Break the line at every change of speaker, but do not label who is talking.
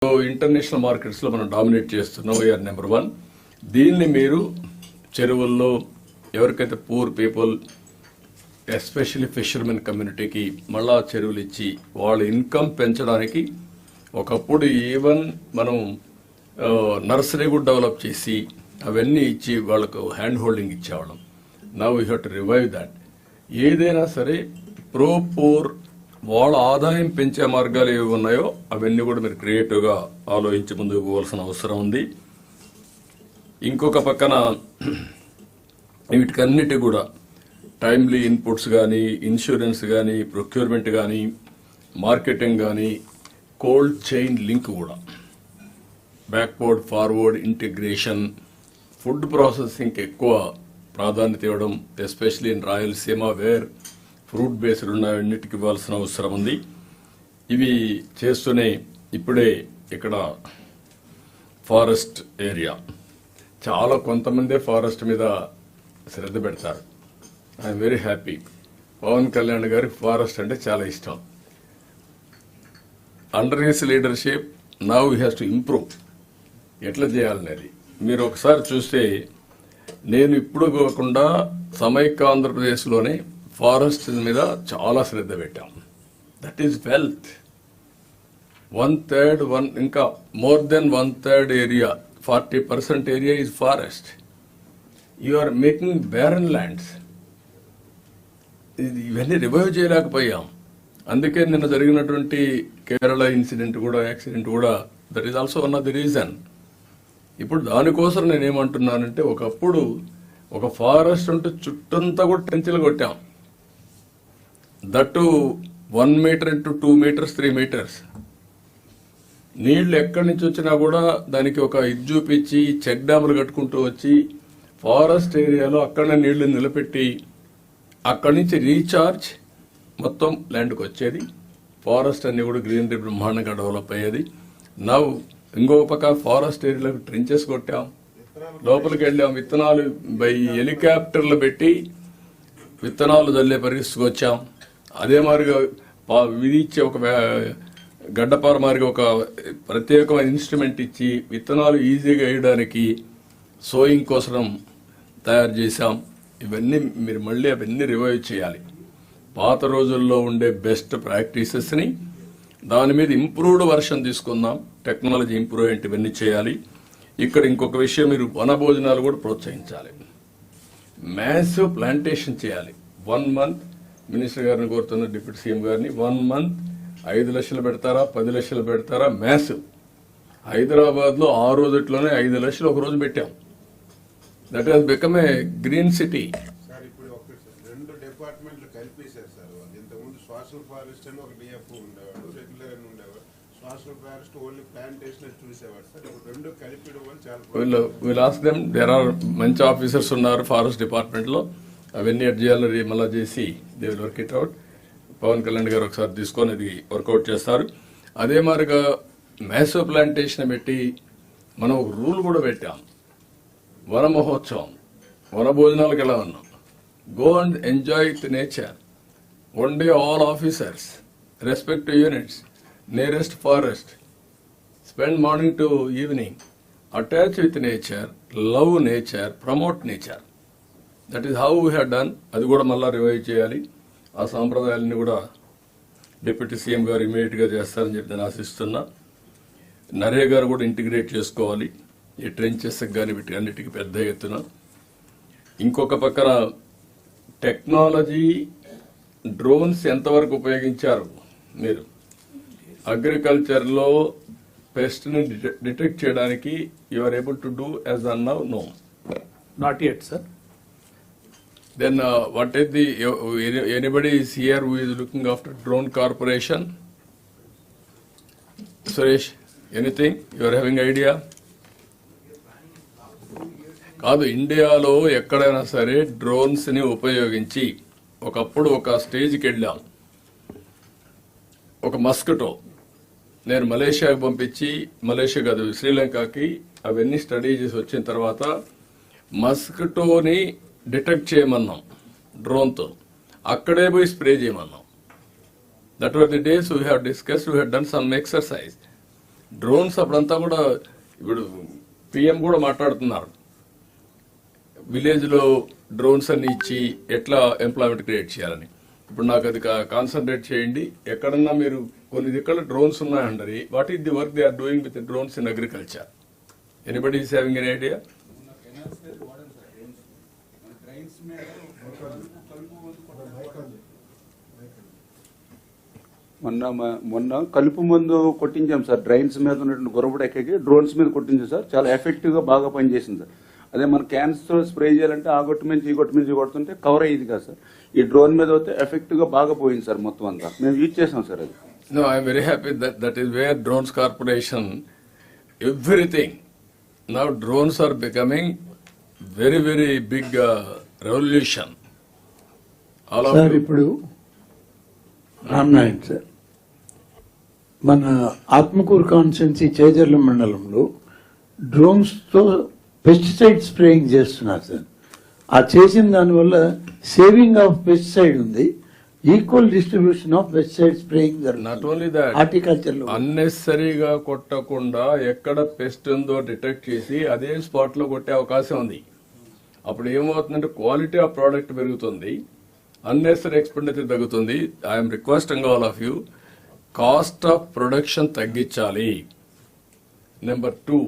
International markets లో మనం dominate చేస్తున్నాం. We are number 1. దీన్ని మీరు చెరువుల్లో ఎవరికైతే పూర్ పీపుల్ ఎస్పెషల్లీ ఫిషర్మెన్ కమ్యూనిటీకి మళ్ళా చెరువులు ఇచ్చి వాళ్ళ ఇన్కమ్ పెంచడానికి ఒకప్పుడు ఈవెన్ మనం నర్సరీ కూడా డెవలప్ చేసి అవన్నీ ఇచ్చి వాళ్ళకు హ్యాండ్ హోల్డింగ్ ఇచ్చేవాళ్ళం. Now we have to revive that. ఏదైనా సరే ప్రో పూర్ వాళ్ళ ఆదాయం పెంచే మార్గాలు ఏవి ఉన్నాయో అవన్నీ కూడా మీరు క్రియేటివ్గా ఆలోచించి ముందుకు పోవాల్సిన అవసరం ఉంది. ఇంకొక పక్కన వీటికన్నిటి కూడా టైమ్లీ ఇన్పుట్స్ కానీ, ఇన్సూరెన్స్ కానీ, ప్రొక్యూర్మెంట్ కానీ, మార్కెటింగ్ కానీ, కోల్డ్ చైన్ లింక్ కూడా, బ్యాక్వర్డ్ ఫార్వర్డ్ ఇంటిగ్రేషన్, ఫుడ్ ప్రాసెసింగ్కి ఎక్కువ ప్రాధాన్యత ఇవ్వడం, especially in Rayalaseema where fruit based ఉన్నన్నిటికి ఇవ్వాల్సిన అవసరం ఉంది. ఇవి చేస్తూనే ఇప్పుడే ఇక్కడ ఫారెస్ట్ ఏరియా చాలా కొంతమందే ఫారెస్ట్ మీద శ్రద్ధ పెడతారు. I'm very happy. Pawan Kalyan గారికి ఫారెస్ట్ అంటే చాలా ఇష్టం. Under his leadership now he has to improve. ఎట్లా చేయాలనేది మీరు ఒకసారి చూస్తే, నేను ఇప్పుడు కాకుండా సమైక్య ఆంధ్రప్రదేశ్లోనే ఫారెస్ట్ మీద చాలా శ్రద్ధ పెట్టాం. That is wealth. 1/3 ఇంకా more than 1/3 area, 40% area is forest. You are making barren lands. ఇవన్నీ రివైవ్ చేయలేకపోయాం. అందుకే నిన్న జరిగినటువంటి కేరళ ఇన్సిడెంట్ కూడా, యాక్సిడెంట్ కూడా, that is also one of the reason. ఇప్పుడు దానికోసం నేనేమంటున్నానంటే, ఒకప్పుడు ఒక ఫారెస్ట్ ఉంటే చుట్టంతా కూడా టెంచెలు కొట్టాం. That 1 metre into 2 metres 3 metres. నీళ్లు ఎక్కడి నుంచి వచ్చినా కూడా దానికి ఒక ఇది చూపించి చెక్ డ్యాములు కట్టుకుంటూ వచ్చి ఫారెస్ట్ ఏరియాలో అక్కడనే నీళ్లు నిలబెట్టి అక్కడి నుంచి రీఛార్జ్ మొత్తం ల్యాండ్కి వచ్చేది. ఫారెస్ట్ అన్ని కూడా గ్రీనరీ బ్రహ్మాండంగా డెవలప్ అయ్యేది. నవ్వు ఇంకొక పక్క ఫారెస్ట్ ఏరియాలకు ట్రెంచెస్ కొట్టాం, లోపలికి వెళ్ళాం, విత్తనాలు బై హెలికాప్టర్లు పెట్టి విత్తనాలు చల్లే పరిస్థితికి వచ్చాం. అదే మాదిరిగా విధించే ఒక గడ్డపార మాదిరిగా ఒక ప్రత్యేకమైన ఇన్స్ట్రుమెంట్ ఇచ్చి విత్తనాలు ఈజీగా వేయడానికి సోయింగ్ కోసం తయారు చేశాం. ఇవన్నీ మీరు మళ్ళీ అవన్నీ రివైవ్ చేయాలి. పాత రోజుల్లో ఉండే బెస్ట్ ప్రాక్టీసెస్ని దాని మీద ఇంప్రూవ్డ్ వర్షన్ తీసుకుందాం. టెక్నాలజీ ఇంప్రూవ్ అయ్యేంటి ఇవన్నీ చేయాలి. ఇక్కడ ఇంకొక విషయం, మీరు వన భోజనాలు కూడా ప్రోత్సహించాలి. మ్యాసివ్ ప్లాంటేషన్ చేయాలి. 1 మంత్ మినిస్టర్ గారిని కోరుతున్న, డిప్యూటీ సీఎం గారిని, 1 మంత్ 5 లక్షలు పెడతారా, 10 లక్షలు పెడతారా? మ్యాసివ్. హైదరాబాద్లో 6 రోజుల్లోనే 5 లక్షలు ఒక రోజు పెట్టాం. That has become a green city.
Sir ఇప్పుడు రెండు డిపార్ట్మెంట్లు కలిపేశారు సార్. ఇంతకుముందు సోషల్ ఫారెస్ట్ అని ఒక డిఎఫ్ ఉండేవాడు, రెగ్యులర్ అని ఉండేవాడు. సోషల్ ఫారెస్ట్ ఓన్లీ ప్లాంటేషన్ చూసేవాడు సార్. ఇప్పుడు రెండు కలిపడం వల్ల చాలా
will ask them. There are మంచి ఆఫీసర్స్ ఉన్నారు ఫారెస్ట్ డిపార్ట్మెంట్ లో. అవన్నీ ఎట్ చేయాలని మళ్ళా చేసి they will work it out. Pawan Kalyan గారు ఒకసారి తీసుకొని ఇది వర్కౌట్ చేస్తారు. అదే మాదిరిగా మ్యాసివ్ ప్లాంటేషన్ పెట్టి మనం ఒక రూల్ కూడా పెట్టాం. వన మహోత్సవం, వన భోజనాలకు ఎలా ఉన్నాం. Go and enjoy with nature. 1 day all officers respect to units, nearest forest, spend morning to evening, attach with nature, love nature, promote nature. That is how we have done. అది కూడా మళ్ళా రివైవ్ చేయాలి. ఆ సాంప్రదాయాలని కూడా deputy CM గారు immediate గా చేస్తారని చెప్పి నేను ఆశిస్తున్నా. నరేగా కూడా ఇంటిగ్రేట్ చేసుకోవాలి. ఈ ట్రెంచెస్ కానీ వీటి అన్నిటికీ పెద్ద ఎత్తున. ఇంకొక పక్కన టెక్నాలజీ, డ్రోన్స్ ఎంతవరకు ఉపయోగించారు మీరు? అగ్రికల్చర్ లో పెస్ట్ ని డిటెక్ట్ చేయడానికి you are able to do as on now? No,
not yet, sir.
Then what is the, anybody is here who is looking after drone corporation? Suresh, anything? You are having idea? కాదు, ఇండియాలో ఎక్కడైనా సరే drones ని ఉపయోగించి ఒకప్పుడు ఒక స్టేజ్కి వెళ్ళాం. ఒక మస్కిటో నేను మలేషియాకి పంపించి, మలేషియా కాదు శ్రీలంకకి, అవన్నీ స్టడీ చేసి వచ్చిన తర్వాత మస్కిటోని డిటెక్ట్ చేయమన్నాం డ్రోన్తో. అక్కడే పోయి స్ప్రే చేయమన్నాం. That were the days we have discussed, we have done some exercise. Drones అప్పుడంతా కూడా ఇప్పుడు పిఎం కూడా మాట్లాడుతున్నారు, విలేజ్ లో డ్రోన్స్ అన్ని ఇచ్చి ఎట్లా ఎంప్లాయ్మెంట్ క్రియేట్ చేయాలని. ఇప్పుడు నాకు అది కాన్సన్ట్రేట్ చేయండి. ఎక్కడన్నా మీరు కొన్ని దిక్కుల డ్రోన్స్ ఉన్నాయండి, what is the work they are doing with drones in agriculture? Anybody is having an idea?
మొన్న కలుపు మందు కొట్టించాం సార్, డ్రైన్స్ మీద ఉన్నటువంటి గొరబడి ఎక్కకి డ్రోన్స్ మీద కొట్టించాం సార్. చాలా ఎఫెక్టివ్ గా బాగా పనిచేసింది సార్. అదే మన క్యాన్సర్ స్ప్రే చేయాలంటే ఆ గొట్టు నుంచి ఈ గొట్టు నుంచి కొడుతుంటే కవర్ అయ్యేది కాదు సార్. ఈ డ్రోన్ మీద అయితే ఎఫెక్టివ్ గా బాగా పోయింది సార్. మొత్తం అంతా మేము యూజ్ చేసాం సార్ అది.
No, I am very happy that is where Drones Corporation, everything. Now drones are becoming very, very big revolution. All of
sir
you.
ఇప్పుడు రామ్నాయుడు సార్, మన ఆత్మకూరు కాన్స్టిట్యున్సీ చేజర్ల మండలంలో డ్రోన్స్ తో పెస్టిసైడ్ స్ప్రేయింగ్ చేస్తున్నారు సార్. ఆ చేసిన దానివల్ల సేవింగ్ ఆఫ్ పెస్టిసైడ్ ఉంది, equal distribution of pesticide spraying
Not only that,
horticulture లో.
అన్నెసరీగా కొట్టకుండా ఎక్కడ పెస్ట్ ఉందో డిటెక్ట్ చేసి అదే స్పాట్ లో కొట్టే అవకాశం ఉంది. అప్పుడు ఏమవుతుందంటే క్వాలిటీ ఆఫ్ ప్రోడక్ట్ పెరుగుతుంది, అన్నెసరీ ఎక్స్పెండిచర్ తగ్గుతుంది. I'm requesting all of you, cost of production తగ్గించాలి. నెంబర్ 2,